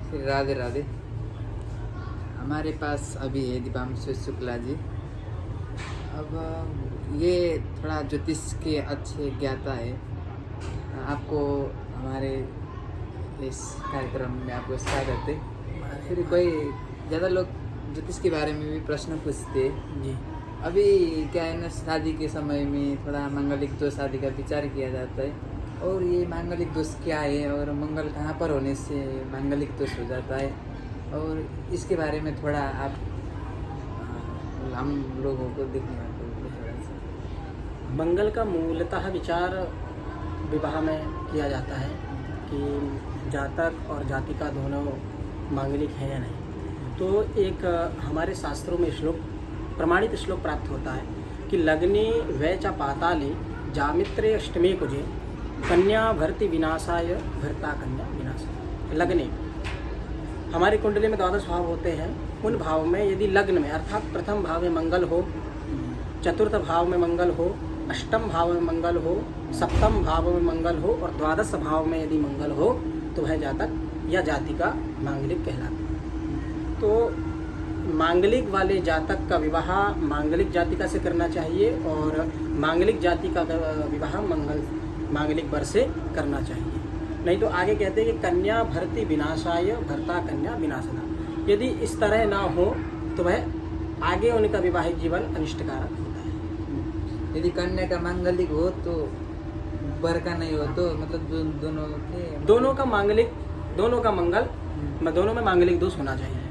श्री राधे राधे। हमारे पास अभी है दीपांशु शुक्ला जी। अब ये थोड़ा ज्योतिष के अच्छे ज्ञाता है। आपको हमारे इस कार्यक्रम में आपको स्वागत है। फिर कोई ज़्यादा लोग ज्योतिष के बारे में भी प्रश्न पूछते जी। अभी क्या है ना, शादी के समय में थोड़ा मांगलिक दोष शादी का विचार किया जाता है। और ये मांगलिक दोष क्या है और मंगल कहाँ पर होने से मांगलिक दोष हो जाता है, और इसके बारे में थोड़ा आप हम लोगों को देखने वाले थोड़ा सा। मंगल का मूलतः विचार विवाह में किया जाता है कि जातक और जातिका दोनों मांगलिक हैं या नहीं। तो एक हमारे शास्त्रों में श्लोक, प्रमाणित श्लोक प्राप्त होता है कि लग्ने वै च पाताले जामित्रे अष्टमे कुजे कन्या भर्ति विनाशाय भर्ता कन्या विनाशाय। लग्ने हमारी कुंडली में 12 भाव होते हैं। उन भाव में यदि लग्न में अर्थात प्रथम भाव में मंगल हो, चतुर्थ भाव में मंगल हो, अष्टम भाव में मंगल हो, सप्तम भाव में मंगल हो और 12 भाव में यदि मंगल हो तो वह जातक या जातिका मांगलिक कहलाता है। तो मांगलिक वाले जातक का विवाह मांगलिक जातिका से करना चाहिए और मांगलिक जातिका का विवाह मांगलिक वर से करना चाहिए। नहीं तो आगे कहते हैं कि कन्या भर्ति विनाशाय भर्ता कन्या विनाशना। यदि इस तरह ना हो तो वह आगे उनका वैवाहिक जीवन अनिष्टकारक होता है। यदि कन्या का मांगलिक हो तो वर का नहीं हो तो मतलब दोनों का मंगल दोनों में मांगलिक दोष होना चाहिए।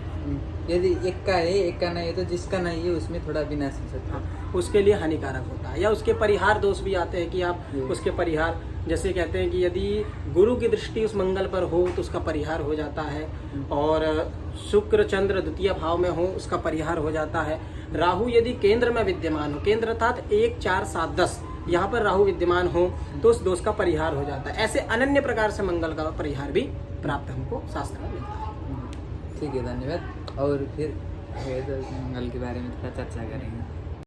यदि एक का है एक का नहीं है तो जिसका नहीं है उसमें थोड़ा विनाश हो सकता है। उसके लिए हानिकारक होता है। या उसके परिहार दोष भी आते हैं कि आप उसके परिहार, जैसे कहते हैं कि यदि गुरु की दृष्टि उस मंगल पर हो तो उसका परिहार हो जाता है, और शुक्र चंद्र द्वितीय भाव में हो उसका परिहार हो जाता है। राहु यदि केंद्र में विद्यमान हो, केंद्र अर्थात 1 4 7 10 यहाँ पर राहु विद्यमान हो तो उस दोष का परिहार हो जाता है। ऐसे अनन्य प्रकार से मंगल का परिहार भी प्राप्त हमको शास्त्र में मिलता है। ठीक है, धन्यवाद। और फिर मंगल के बारे में थोड़ा चर्चा करेंगे।